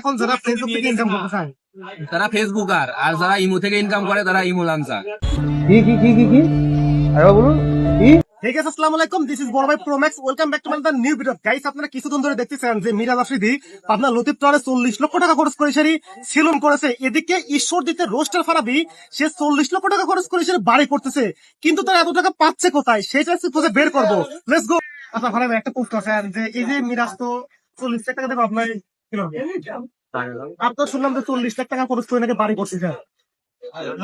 এখন যারা ফেসবুক থেকে ইনকাম করতে চায় তারা ফেসবুকার, আর যারা ইমো থেকে ইনকাম করে তারা ইমো লাঞ্চার। কি আরে বলুন কি? ঠিক আছে, আসসালামু আলাইকুম, দিস ইজ বড় ভাই pro max, welcome back to my new video. Guys, আপনারা কিছুদিন ধরে দেখতেছেন যে মিরাজ আফ্রিদি আপনার লতিফ টাওয়ারে 40 লক্ষ টাকা খরচ করে সে সেলুন করেছে। এদিকে ঈশ্বর দিতে রোস্টার ফারাবি সে 40 লক্ষ টাকা খরচ করে সে বাড়ি করতেছে, কিন্তু তারা এত টাকা পাচ্ছে কোথায় সেটা খুঁজে বের করবো। Let's go. আচ্ছা ভাই, একটা পোস্ট আছে যে এই যে মিরাজ তো 40 লাখ টাকা দেবে আপনার, আপনার শুনলাম যে 40 লাখ টাকা খরচ করে নাকি বাড়ি করতেছে।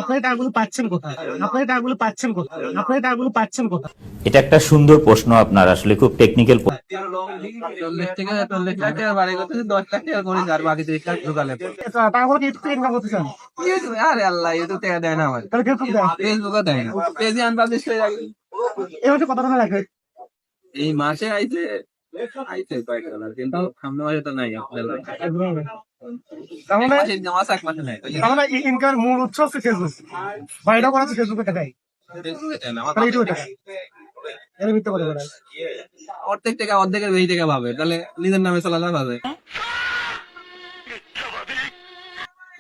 আপনি টাকাগুলো পাচ্ছেন কোথায়? এটা একটা সুন্দর প্রশ্ন আপনার, আসলে খুব টেকনিক্যাল। 40 থেকে 40 লাখ টাকা বাড়ি করতেছে, 10 লাখ টাকা করে আর বাকি 30 লাখ ঢুকালে। টাকাগুলো কি ইউটিউব থেকে ইনকাম করতেছেন? আরে আল্লাহ, ইউটিউব টাকা দেয় না আমার, তাহলে ফেসবুক দেয়? ফেসবুকে দেয় না, পেজে আনপাবলিশ করে রাখি। এই হচ্ছে কথা বলা রাখে। এই মাসে আইছে কয়েক ডলার, কিন্তু সামনে মাসে তো নাই। তাহলে মাসে এক মাসে নাই। তাহলে ইনকামের মূল উৎস হচ্ছে ফেসবুক। বাড়িটা করা হচ্ছে ফেসবুকে টাকায়। তাহলে ইউটিউবে টাকা। এর ভিত্তি করে বলেন। অর্ধেক টাকা, অর্ধেকের বেশি টাকা পাবে, তাহলে নিজের নামে চালালে পাবে।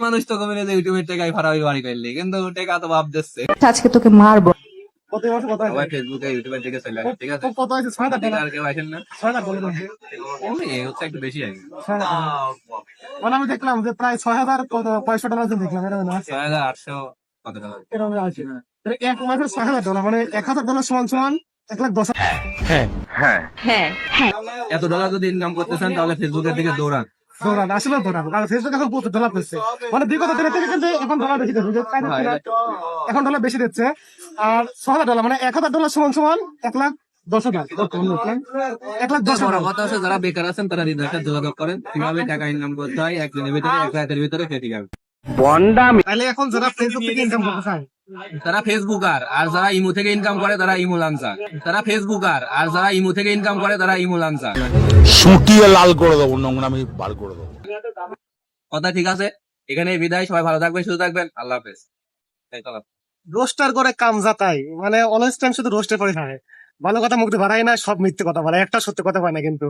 মানুষ তো কমে যে ইউটিউবের টাকায় ফারাবি বাড়ি করলি, কিন্তু টাকা তো ভাব দিচ্ছে। আজকে তোকে মারবো। কত বছর কত সবাই ফেসবুকে ইউটিউবের দিকে চলে আসে, ঠিক আছে? কত আছে? 6,000 টাকা। আর কেউ আসেন না, 6,000 বলে দেন। এই হচ্ছে একটু বেশি আছে। 6,000 টাকা। মানে আমি দেখলাম যে প্রায় 6,000 কত $500 দেখলাম, এরকম না? 6,800 কত টাকা? এরকম আছে। তাহলে এক মাসে $6,000, মানে $1,000 সমান সমান 1,10,000। এত ডলার যদি ইনকাম করতে চান তাহলে ফেসবুকের দিকে দৌড়ান। দৌড়ান, আসলে দৌড়ান, কারণ ফেসবুক এখন প্রচুর ডলার দিচ্ছে। মানে বিগত দিনের থেকে কিন্তু এখন ডলার বেশি দিচ্ছে, এখন ডলার বেশি দিচ্ছে। আর $6,000 মানে $1,000 সমান সমান 1,10,000। বড় কথা হচ্ছে, যারা বেকার আছেন তারা হৃদয়ের সাথে যোগাযোগ করেন, কিভাবে টাকা ইনকাম করতে হয় একদিনের ভিতরে, এক রাতের ভিতরে সেটি যাবে। তাহলে এখন যারা ফেসবুক থেকে ইনকাম করতে চায় তারা ফেসবুকার, আর যারা ইমো থেকে ইনকাম করে তারা ইমো লাঞ্চার। তারা ফেসবুকার, আর যারা ইমো থেকে ইনকাম করে তারা ইমো লাঞ্চার। শুকিয়ে লাল করে দেবো, নোংরামি বার করে দেবো। কথা ঠিক আছে, এখানে বিদায়। সবাই ভালো থাকবেন, সুস্থ থাকবেন, আল্লাহ হাফেজ। রোস্টার করে কাম যাতাই, মানে অলওয়েজ টাইম শুধু রোস্টে পড়ে থাকে। ভালো কথা মুখ দিয়ে বাড়াই না, সব মিথ্যে কথা বলে, একটা সত্যি কথা পায় না কিন্তু।